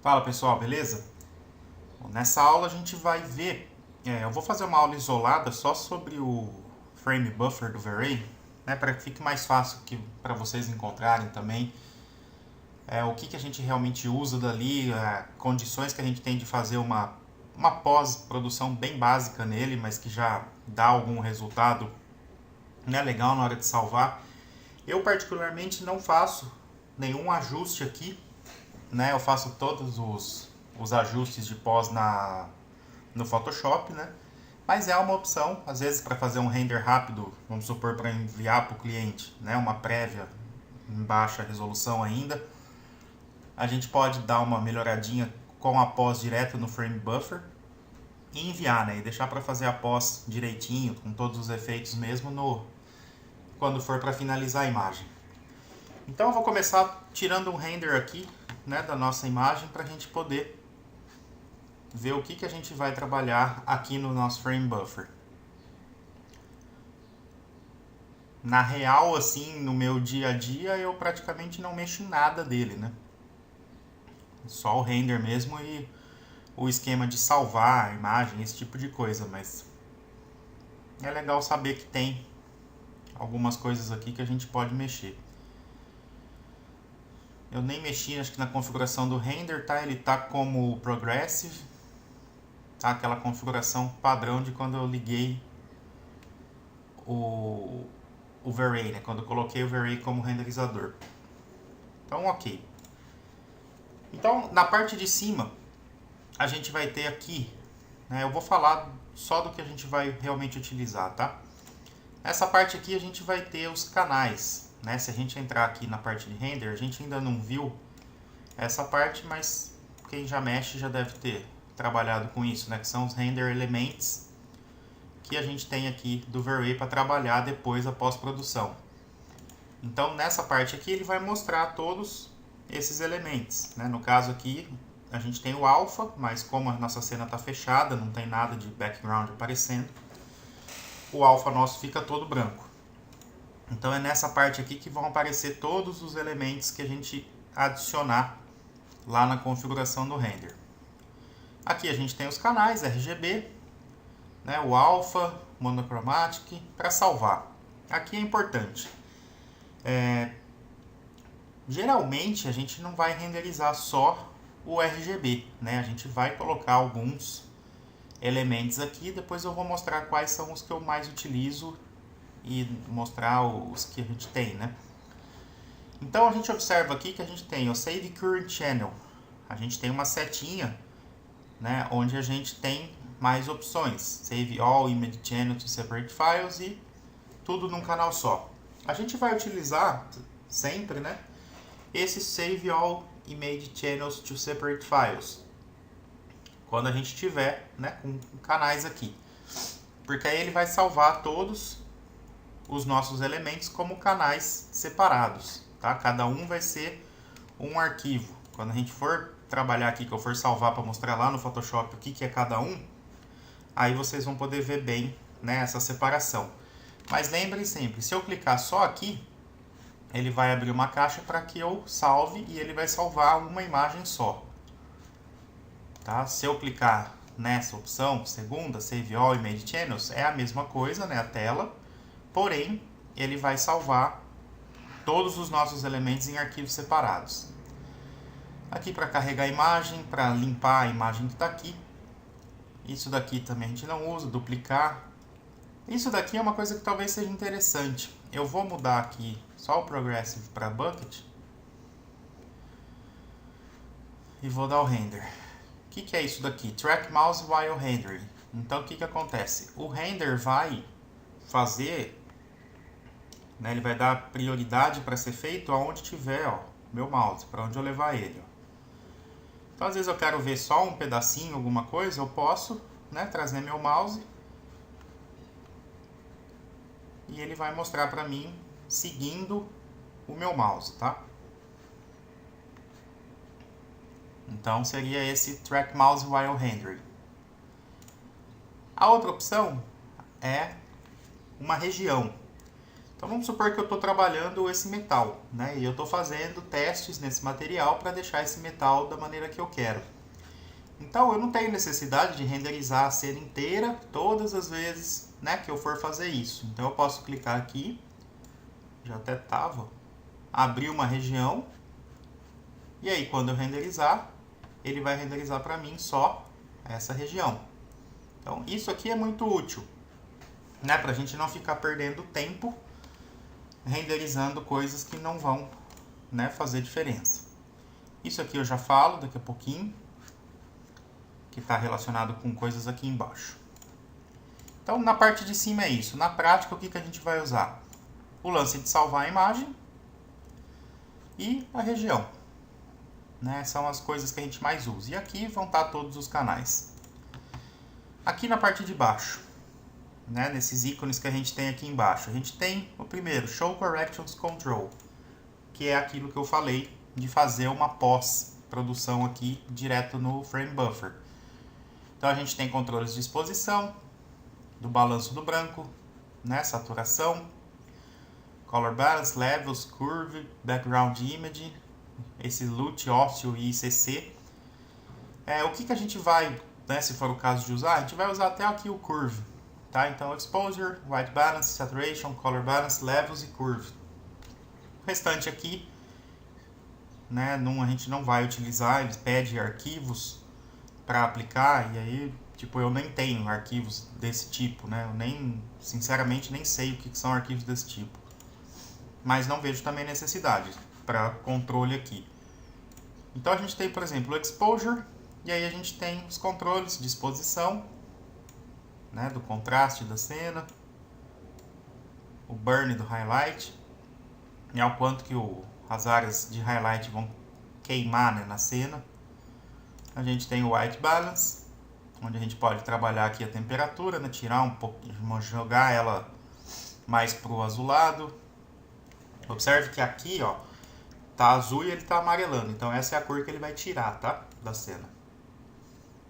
Fala pessoal, beleza? Bom, nessa aula a gente vai ver, eu vou fazer uma aula isolada só sobre o frame buffer do V-Ray, né, para que fique mais fácil para vocês encontrarem também o que a gente realmente usa dali, condições que a gente tem de fazer uma pós-produção bem básica nele, mas que já dá algum resultado, né, legal na hora de salvar. Eu particularmente não faço nenhum ajuste aqui, né, eu faço todos os ajustes de pós no Photoshop, né? Mas é uma opção, às vezes para fazer um render rápido, vamos supor para enviar para o cliente, né, uma prévia em baixa resolução ainda, a gente pode dar uma melhoradinha com a pós direto no frame buffer e enviar, né, e deixar para fazer a pós direitinho, com todos os efeitos mesmo quando for para finalizar a imagem. Então eu vou começar tirando um render aqui, né, da nossa imagem para a gente poder ver o que a gente vai trabalhar aqui no nosso frame buffer. Na real, assim, no meu dia a dia, eu praticamente não mexo em nada dele, né? Só o render mesmo e o esquema de salvar a imagem, esse tipo de coisa, mas é legal saber que tem algumas coisas aqui que a gente pode mexer. Eu nem mexi, acho que na configuração do render, tá? Ele tá como progressive, tá? Aquela configuração padrão de quando eu liguei o V-Ray, né? Quando eu coloquei o V-Ray como renderizador. Então, ok. Então, na parte de cima, a gente vai ter aqui, né? Eu vou falar só do que a gente vai realmente utilizar, tá? Nessa parte aqui a gente vai ter os canais, né? Se a gente entrar aqui na parte de render, a gente ainda não viu essa parte, mas quem já mexe já deve ter trabalhado com isso, né? Que são os render elements que a gente tem aqui do V-Ray para trabalhar depois a pós-produção. Então nessa parte aqui ele vai mostrar todos esses elementos, né? No caso aqui a gente tem o alpha, mas como a nossa cena está fechada, não tem nada de background aparecendo, o alpha nosso fica todo branco. Então é nessa parte aqui que vão aparecer todos os elementos que a gente adicionar lá na configuração do render. Aqui a gente tem os canais RGB, né, o alpha, monochromatic, para salvar. Aqui é importante. Geralmente a gente não vai renderizar só o RGB, né? A gente vai colocar alguns elementos aqui, depois eu vou mostrar quais são os que eu mais utilizo e mostrar os que a gente tem, né? Então a gente observa aqui que a gente tem o Save Current Channel. A gente tem uma setinha, né, onde a gente tem mais opções. Save All Image Channel to Separate Files e tudo num canal só. A gente vai utilizar sempre, né, esse Save All Image Channels to Separate Files quando a gente tiver, né, com canais aqui. Porque aí ele vai salvar todos os nossos elementos como canais separados, tá? Cada um vai ser um arquivo. Quando a gente for trabalhar aqui, que eu for salvar para mostrar lá no Photoshop o que é cada um, aí vocês vão poder ver bem, né, essa separação. Mas lembrem sempre, se eu clicar só aqui, ele vai abrir uma caixa para que eu salve e ele vai salvar uma imagem só. Tá? Se eu clicar nessa opção, segunda, Save All Image Channels, é a mesma coisa, né, a tela, porém ele vai salvar todos os nossos elementos em arquivos separados. Aqui para carregar a imagem, para limpar a imagem que está aqui. Isso daqui também a gente não usa, duplicar. Isso daqui é uma coisa que talvez seja interessante. Eu vou mudar aqui só o Progressive para Bucket. E vou dar o render. O que é isso daqui? Track Mouse While Rendering. Então o que acontece? O render vai fazer, né, ele vai dar prioridade para ser feito aonde tiver, ó, meu mouse, para onde eu levar ele. Ó. Então às vezes eu quero ver só um pedacinho, alguma coisa, eu posso, né, trazer meu mouse e ele vai mostrar para mim seguindo o meu mouse, tá? Então seria esse Track Mouse While Rendering. A outra opção é uma região. Então vamos supor que eu estou trabalhando esse metal, né? E eu estou fazendo testes nesse material para deixar esse metal da maneira que eu quero. Então eu não tenho necessidade de renderizar a cena inteira todas as vezes, né, que eu for fazer isso. Então eu posso clicar aqui, já até estava, abrir uma região, e aí quando eu renderizar, ele vai renderizar para mim só essa região. Então isso aqui é muito útil, né, para a gente não ficar perdendo tempo renderizando coisas que não vão, né, fazer diferença. Isso aqui eu já falo daqui a pouquinho, que está relacionado com coisas aqui embaixo. Então, na parte de cima é isso. Na prática, o que a gente vai usar? O lance de salvar a imagem e a região, né? São as coisas que a gente mais usa. E aqui vão estar todos os canais. Aqui na parte de baixo, né, nesses ícones que a gente tem aqui embaixo, a gente tem o primeiro, Show Corrections Control, que é aquilo que eu falei de fazer uma pós-produção aqui direto no Frame Buffer. Então a gente tem controles de exposição, do balanço do branco, né, saturação, color balance, levels, curve, background image, esse LUT, ósseo e ICC. O que a gente vai, né, se for o caso de usar, a gente vai usar até aqui o curve, tá? Então exposure, white balance, saturation, color balance, levels e curve. O restante aqui, né, a gente não vai utilizar, ele pede arquivos para aplicar, e aí, tipo, eu nem tenho arquivos desse tipo, né? Eu nem, sinceramente, nem sei o que são arquivos desse tipo. Mas não vejo também necessidade para controle aqui. Então a gente tem, por exemplo, o exposure, e aí a gente tem os controles de exposição, né, do contraste da cena, o burn do highlight, e ao quanto que as áreas de highlight vão queimar, né, na cena. A gente tem o white balance, onde a gente pode trabalhar aqui a temperatura, né, tirar um pouco, jogar ela mais para o azulado. Observe que aqui, ó, tá azul e ele tá amarelando, então essa é a cor que ele vai tirar, tá, da cena.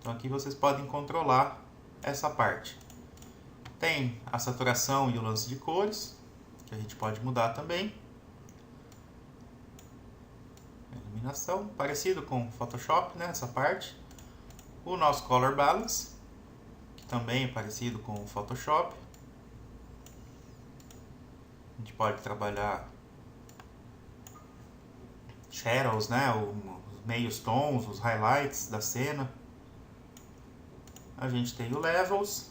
Então aqui vocês podem controlar essa parte. Tem a saturação e o lance de cores, que a gente pode mudar também. Iluminação, parecido com o Photoshop, né, essa parte. O nosso Color Balance, que também é parecido com o Photoshop. A gente pode trabalhar shadows, né, os meios tons, os highlights da cena. A gente tem o Levels.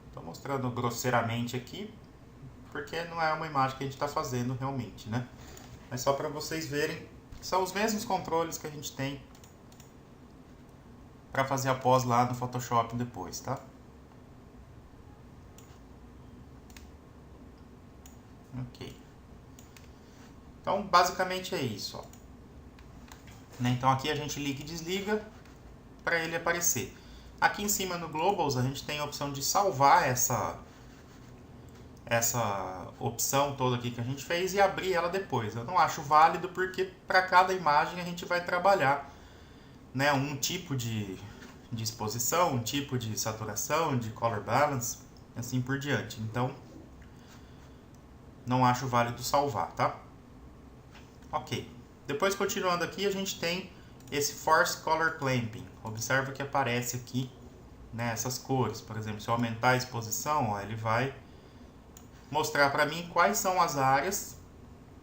Estou mostrando grosseiramente aqui, porque não é uma imagem que a gente está fazendo realmente, né? Mas só para vocês verem, são os mesmos controles que a gente tem para fazer a pós lá no Photoshop depois, tá? Ok. Então, basicamente é isso, ó. Né? Então aqui a gente liga e desliga para ele aparecer. Aqui em cima no Globals a gente tem a opção de salvar essa opção toda aqui que a gente fez e abrir ela depois. Eu não acho válido porque para cada imagem a gente vai trabalhar, né, um tipo de exposição, um tipo de saturação, de color balance, assim por diante. Então, não acho válido salvar, tá? Ok. Depois, continuando aqui, a gente tem esse Force Color Clamping. Observa que aparece aqui, né, essas cores. Por exemplo, se eu aumentar a exposição, ó, ele vai mostrar para mim quais são as áreas,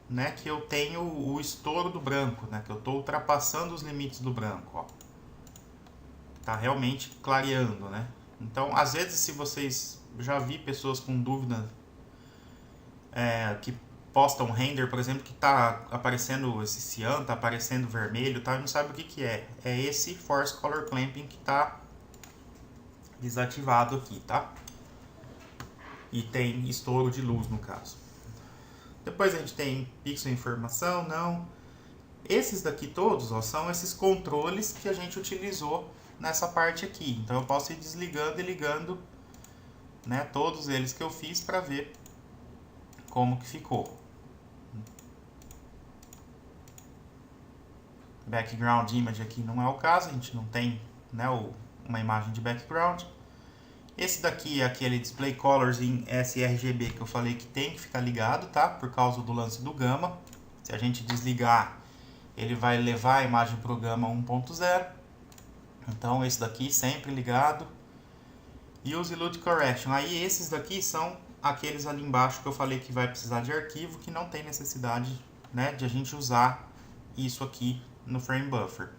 né, que eu tenho o estouro do branco, né, que eu estou ultrapassando os limites do branco, ó. Tá realmente clareando, né? Então, às vezes, se vocês já vi pessoas com dúvida que postam render, por exemplo, que tá aparecendo esse cian, tá aparecendo vermelho, tá, e não sabe o que é. É esse Force Color Clamping que tá desativado aqui, tá? E tem estouro de luz no caso. Depois a gente tem pixel informação, não. Esses daqui todos, ó, são esses controles que a gente utilizou nessa parte aqui. Então eu posso ir desligando e ligando, né, todos eles que eu fiz para ver como que ficou. Background image aqui não é o caso, a gente não tem, né, uma imagem de background. Esse daqui é aquele Display Colors em sRGB que eu falei que tem que ficar ligado, tá? Por causa do lance do gama. Se a gente desligar, ele vai levar a imagem para o gama 1.0. Então esse daqui sempre ligado. Use LUT Correction. Aí esses daqui são aqueles ali embaixo que eu falei que vai precisar de arquivo, que não tem necessidade, né, de a gente usar isso aqui no Frame Buffer.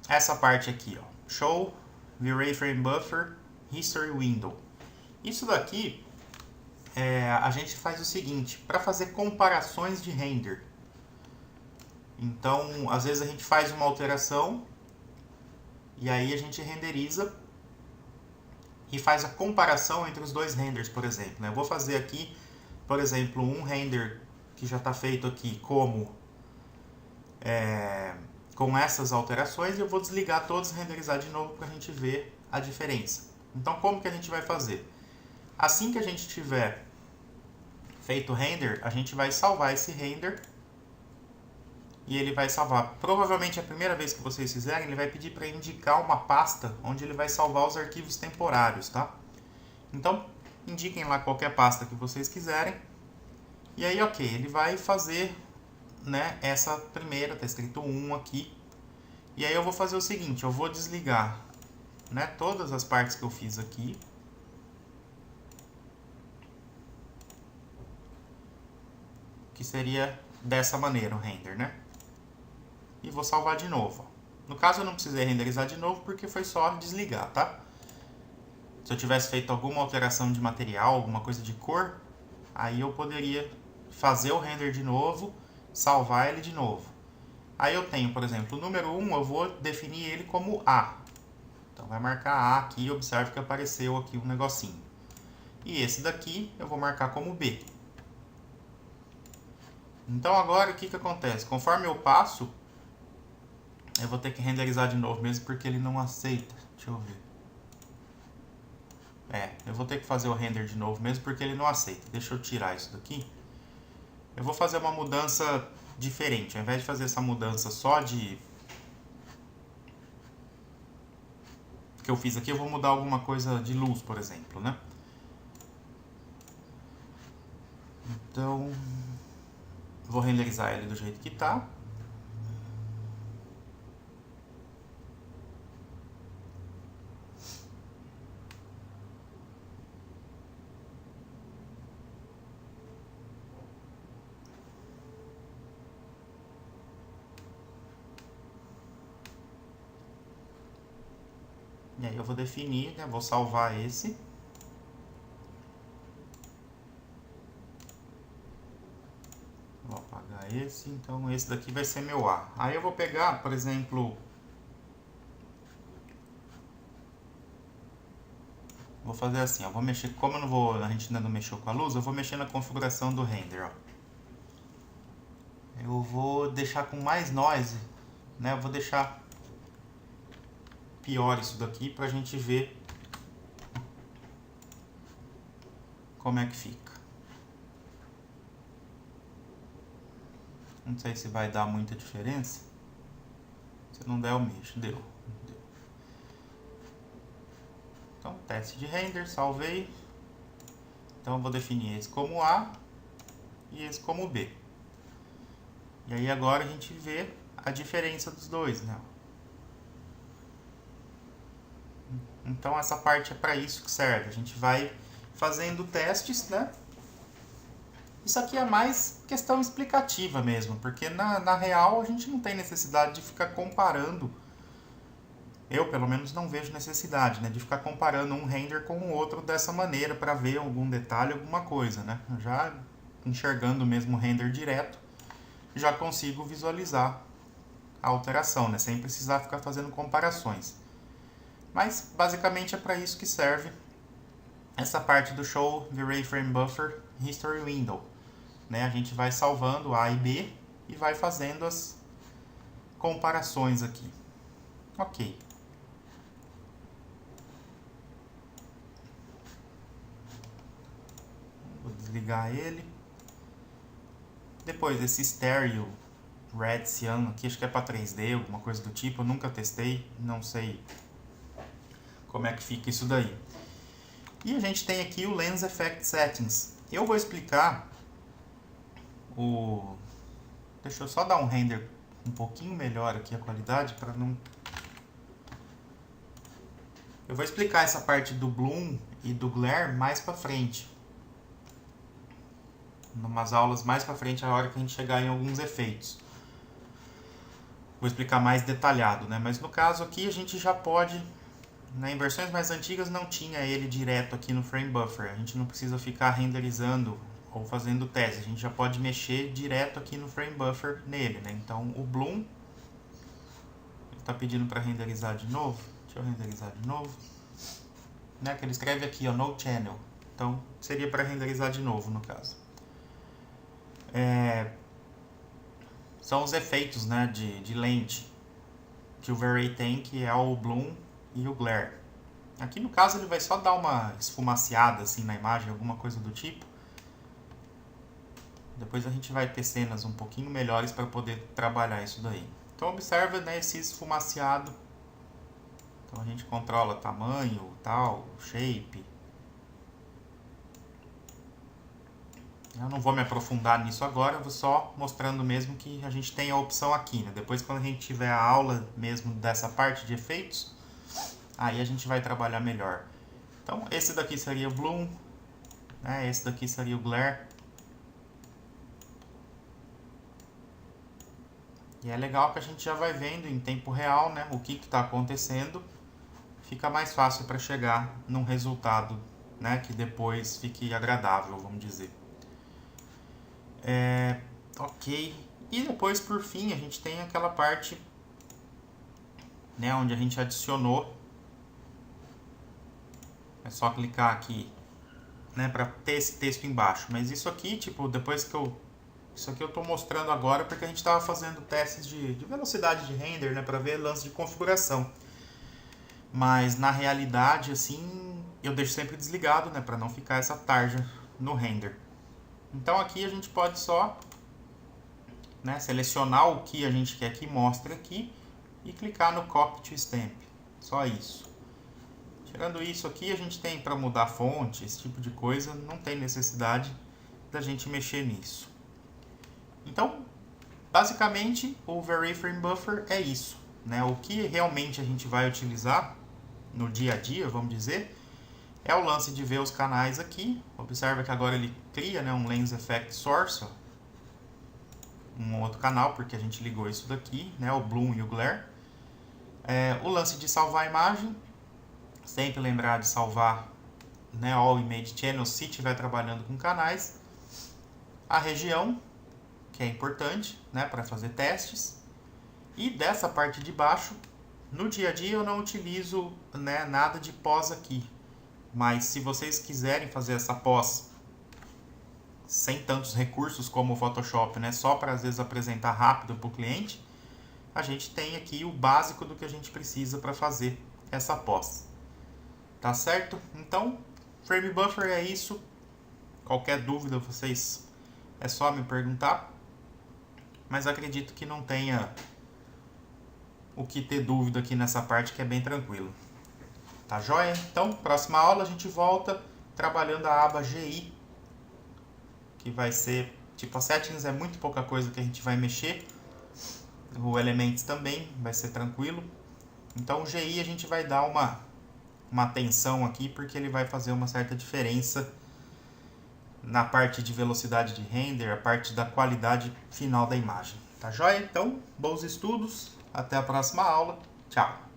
Essa parte aqui, ó, Show V-Ray Frame Buffer History Window. Isso daqui a gente faz o seguinte, para fazer comparações de render. Então, às vezes a gente faz uma alteração e aí a gente renderiza e faz a comparação entre os dois renders, por exemplo, né? Eu vou fazer aqui, por exemplo, um render que já está feito aqui como com essas alterações, e eu vou desligar todos e renderizar de novo para a gente ver a diferença. Então, como que a gente vai fazer? Assim que a gente tiver feito o render, a gente vai salvar esse render e ele vai salvar. Provavelmente a primeira vez que vocês fizerem, ele vai pedir para indicar uma pasta onde ele vai salvar os arquivos temporários, tá? Então, indiquem lá qualquer pasta que vocês quiserem. E aí, ok, ele vai fazer, né, essa primeira, tá escrito 1 aqui. E aí eu vou fazer o seguinte, eu vou desligar, né, todas as partes que eu fiz aqui. Que seria dessa maneira o render, né? E vou salvar de novo. No caso eu não precisei renderizar de novo porque foi só desligar, tá? Se eu tivesse feito alguma alteração de material, alguma coisa de cor, aí eu poderia fazer o render de novo, salvar ele de novo. Aí eu tenho, por exemplo, o número 1, eu vou definir ele como A. Então vai marcar A aqui, observe que apareceu aqui um negocinho. E esse daqui eu vou marcar como B. Então agora o que que acontece? Conforme eu passo, eu vou ter que renderizar de novo mesmo porque ele não aceita. Deixa eu ver. Eu vou ter que fazer o render de novo mesmo porque ele não aceita. Deixa eu tirar isso daqui. Eu vou fazer uma mudança diferente. Ao invés de fazer essa mudança só de... que eu fiz aqui, eu vou mudar alguma coisa de luz, por exemplo, né? Então, vou renderizar ele do jeito que tá. E aí eu vou definir, né? Vou salvar esse. Vou apagar esse, então esse daqui vai ser meu A. Aí eu vou pegar, por exemplo... Vou fazer assim, eu vou mexer, como eu não vou, a gente ainda não mexeu com a luz, eu vou mexer na configuração do render, ó. Eu vou deixar com mais noise, né? Eu vou deixar pior isso daqui pra gente ver como é que fica. Não sei se vai dar muita diferença. Se não der, eu mexo. Deu. Então, teste de render, salvei. Então, eu vou definir esse como A e esse como B. E aí, agora a gente vê a diferença dos dois, né? Então, essa parte é para isso que serve. A gente vai fazendo testes, né? Isso aqui é mais questão explicativa mesmo, porque na real a gente não tem necessidade de ficar comparando. Eu, pelo menos, não vejo necessidade, né, de ficar comparando um render com o outro dessa maneira para ver algum detalhe, alguma coisa, né? Já enxergando mesmo o render direto, já consigo visualizar a alteração, né, sem precisar ficar fazendo comparações. Mas, basicamente, é para isso que serve essa parte do Show V-Ray Frame Buffer History Window. Né? A gente vai salvando A e B e vai fazendo as comparações aqui. Ok. Vou desligar ele. Depois esse stereo, Red Cyan aqui, acho que é para 3D, alguma coisa do tipo, eu nunca testei, não sei como é que fica isso daí. E a gente tem aqui o Lens Effect Settings. Eu vou explicar o... Deixa eu só dar um render um pouquinho melhor aqui a qualidade para não... Eu vou explicar essa parte do Bloom e do Glare mais para frente. Numas aulas mais para frente, a hora que a gente chegar em alguns efeitos. Vou explicar mais detalhado, né? Mas no caso aqui a gente já pode, né, em versões mais antigas não tinha ele direto aqui no Frame Buffer. A gente não precisa ficar renderizando ou fazendo teste. A gente já pode mexer direto aqui no Frame Buffer nele, né? Então o Bloom, ele está pedindo para renderizar de novo. Deixa eu renderizar de novo. Né? Que ele escreve aqui, ó, no channel. Então seria para renderizar de novo no caso. São os efeitos, né, de lente que o V-Ray tem, que é o Bloom e o Glare. Aqui no caso ele vai só dar uma esfumaciada assim na imagem, alguma coisa do tipo. Depois a gente vai ter cenas um pouquinho melhores para poder trabalhar isso daí. Então observa, né, esse esfumaciado. Então a gente controla tamanho, tal, shape. Eu não vou me aprofundar nisso agora, eu vou só mostrando mesmo que a gente tem a opção aqui, né? Depois quando a gente tiver a aula mesmo dessa parte de efeitos, aí a gente vai trabalhar melhor. Então esse daqui seria o Bloom, né? Esse daqui seria o Glare. E é legal que a gente já vai vendo em tempo real, né, o que está acontecendo. Fica mais fácil para chegar num resultado, né, que depois fique agradável, vamos dizer. Ok. E depois, por fim, a gente tem aquela parte, né, onde a gente adicionou. É só clicar aqui, né, para ter esse texto embaixo. Mas isso aqui, tipo, depois que eu... Isso aqui eu estou mostrando agora porque a gente estava fazendo testes de velocidade de render, né, para ver lance de configuração. Mas na realidade, assim, eu deixo sempre desligado, né, para não ficar essa tarja no render. Então aqui a gente pode só, né, selecionar o que a gente quer que mostre aqui e clicar no Copy to Stamp. Só isso. Tirando isso aqui, a gente tem para mudar a fonte, esse tipo de coisa, não tem necessidade da gente mexer nisso. Então, basicamente, o V-Ray Frame Buffer é isso, né? O que realmente a gente vai utilizar no dia a dia, vamos dizer, é o lance de ver os canais aqui. Observa que agora ele cria, né, um Lens Effect Source, um outro canal, porque a gente ligou isso daqui, né, o Bloom e o Glare. O lance de salvar a imagem, sempre lembrar de salvar, né, All Image Channels se estiver trabalhando com canais. A região, que é importante, né, para fazer testes. E dessa parte de baixo, no dia a dia eu não utilizo, né, nada de pós aqui. Mas se vocês quiserem fazer essa pós sem tantos recursos como o Photoshop, né, só para às vezes apresentar rápido para o cliente, a gente tem aqui o básico do que a gente precisa para fazer essa pós. Tá certo? Então, Frame Buffer é isso. Qualquer dúvida vocês é só me perguntar. Mas acredito que não tenha o que ter dúvida aqui nessa parte, que é bem tranquilo. Tá joia? Então, próxima aula a gente volta trabalhando a aba GI, que vai ser, tipo, a Settings é muito pouca coisa que a gente vai mexer. O Elements também vai ser tranquilo. Então o GI a gente vai dar uma atenção aqui, porque ele vai fazer uma certa diferença na parte de velocidade de render, a parte da qualidade final da imagem. Tá joia? Então, bons estudos, até a próxima aula. Tchau!